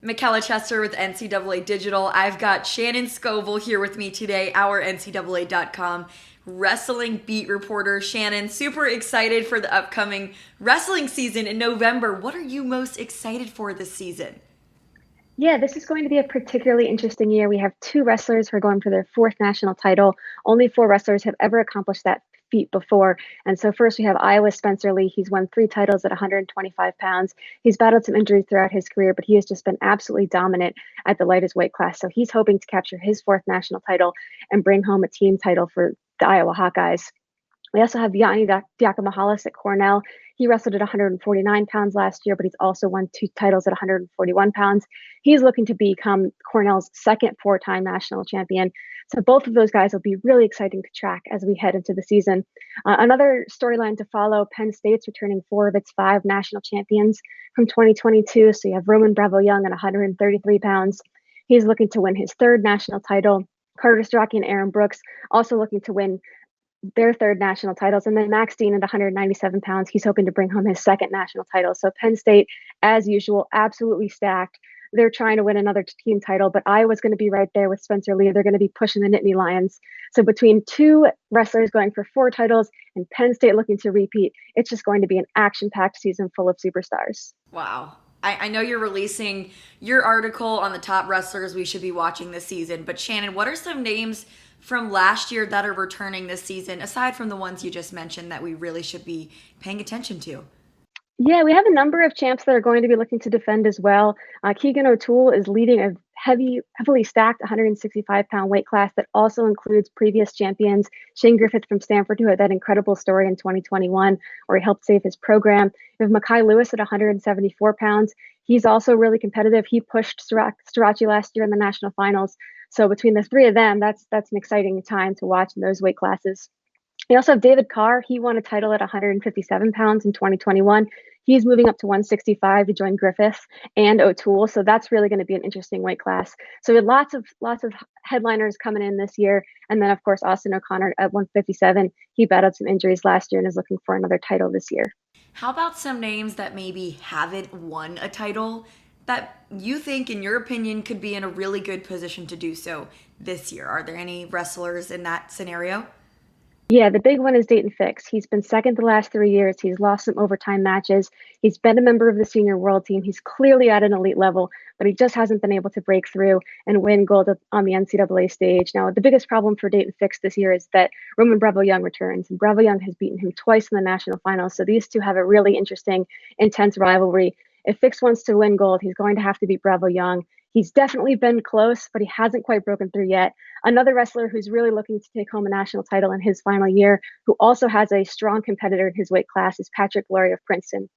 Michella Chester with NCAA Digital. I've got Shannon Scovel here with me today, our NCAA.com wrestling beat reporter. Shannon, super excited for the upcoming wrestling season in November. What are you most excited for this season? Yeah, this is going to be a particularly interesting year. We have two wrestlers who are going for their fourth national title. Only four wrestlers have ever accomplished that feat before. And so first we have Iowa's Spencer Lee. He's won three titles at 125 pounds. He's battled some injuries throughout his career, but he has just been absolutely dominant at the lightest weight class. So he's hoping to capture his fourth national title and bring home a team title for the Iowa Hawkeyes. We also have Yanni Diakomahalis at Cornell. He wrestled at 149 pounds last year, but he's also won two titles at 141 pounds. He's looking to become Cornell's second four-time national champion. So both of those guys will be really exciting to track as we head into the season. Another storyline to follow, Penn State's returning four of its five national champions from 2022. So you have Roman Bravo Young at 133 pounds. He's looking to win his third national title. Carter Strachey and Aaron Brooks also looking to win their third national titles. And then Max Dean at 197 pounds, he's hoping to bring home his second national title. So Penn State, as usual, absolutely stacked. They're trying to win another team title, but Iowa's going to be right there with Spencer Lee. They're going to be pushing the Nittany Lions. So between two wrestlers going for four titles and Penn State looking to repeat, it's just going to be an action-packed season full of superstars. Wow. I know you're releasing your article on the top wrestlers we should be watching this season, but Shannon, what are some names from last year that are returning this season, aside from the ones you just mentioned that we really should be paying attention to? Yeah, we have a number of champs that are going to be looking to defend as well. Keegan O'Toole is leading a heavily stacked 165-pound weight class that also includes previous champions Shane Griffith from Stanford, who had that incredible story in 2021 where he helped save his program. We have Makai Lewis at 174 pounds. He's also really competitive. He pushed Strachey last year in the national finals. So between the three of them, that's an exciting time to watch in those weight classes. We also have David Carr. He won a title at 157 pounds in 2021. He's moving up to 165 to join Griffith and O'Toole. So that's really going to be an interesting weight class. So we had lots of headliners coming in this year. And then of course, Austin O'Connor at 157. He battled some injuries last year and is looking for another title this year. How about some names that maybe haven't won a title that you think, in your opinion, could be in a really good position to do so this year? Are there any wrestlers in that scenario? Yeah, the big one is Dayton Fix. He's been second the last 3 years. He's lost some overtime matches. He's been a member of the senior world team. He's clearly at an elite level, but he just hasn't been able to break through and win gold on the NCAA stage. Now, the biggest problem for Dayton Fix this year is that Roman Bravo Young returns, and Bravo Young has beaten him twice in the national finals. So these two have a really interesting, intense rivalry. If Fix wants to win gold, he's going to have to beat Bravo Young. He's definitely been close, but he hasn't quite broken through yet. Another wrestler who's really looking to take home a national title in his final year, who also has a strong competitor in his weight class, is Patrick Glory of Princeton.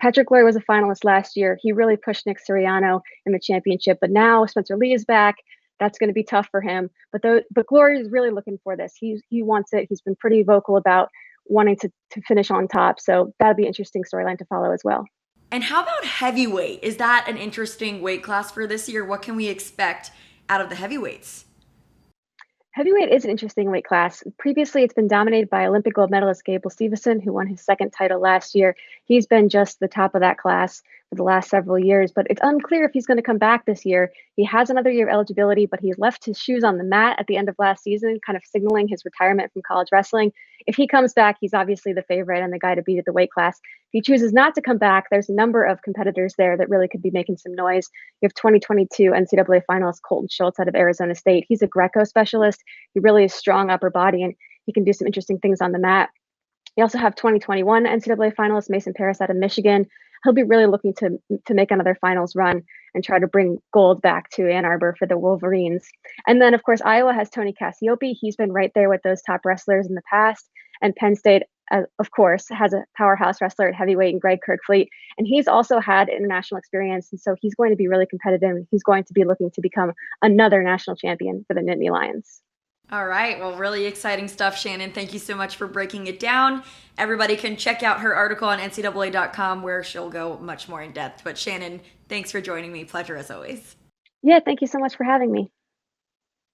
Patrick Glory was a finalist last year. He really pushed Nick Suriano in the championship, but now Spencer Lee is back. That's going to be tough for him. But Glory is really looking for this. He wants it. He's been pretty vocal about wanting to finish on top. So that'll be an interesting storyline to follow as well. And how about heavyweight? Is that an interesting weight class for this year? What can we expect out of the heavyweights? Heavyweight is an interesting weight class. Previously, it's been dominated by Olympic gold medalist Gable Steveson, who won his second title last year. He's been just the top of that class for the last several years, but it's unclear if he's going to come back this year. He has another year of eligibility, but he left his shoes on the mat at the end of last season, kind of signaling his retirement from college wrestling. If he comes back, he's obviously the favorite and the guy to beat at the weight class. If he chooses not to come back, there's a number of competitors there that really could be making some noise. You have 2022 NCAA finalist Colton Schultz out of Arizona State. He's a Greco specialist. He really is strong upper body, and he can do some interesting things on the mat. You also have 2021 NCAA finalist Mason Paris out of Michigan. He'll be really looking to make another finals run and try to bring gold back to Ann Arbor for the Wolverines. And then, of course, Iowa has Tony Cassiope. He's been right there with those top wrestlers in the past. And Penn State, of course, has a powerhouse wrestler at heavyweight in Greg Kirkfleet. And he's also had international experience. And so he's going to be really competitive. He's going to be looking to become another national champion for the Nittany Lions. All right. Well, really exciting stuff, Shannon. Thank you so much for breaking it down. Everybody can check out her article on NCAA.com where she'll go much more in depth. But Shannon, thanks for joining me. Pleasure as always. Yeah, thank you so much for having me.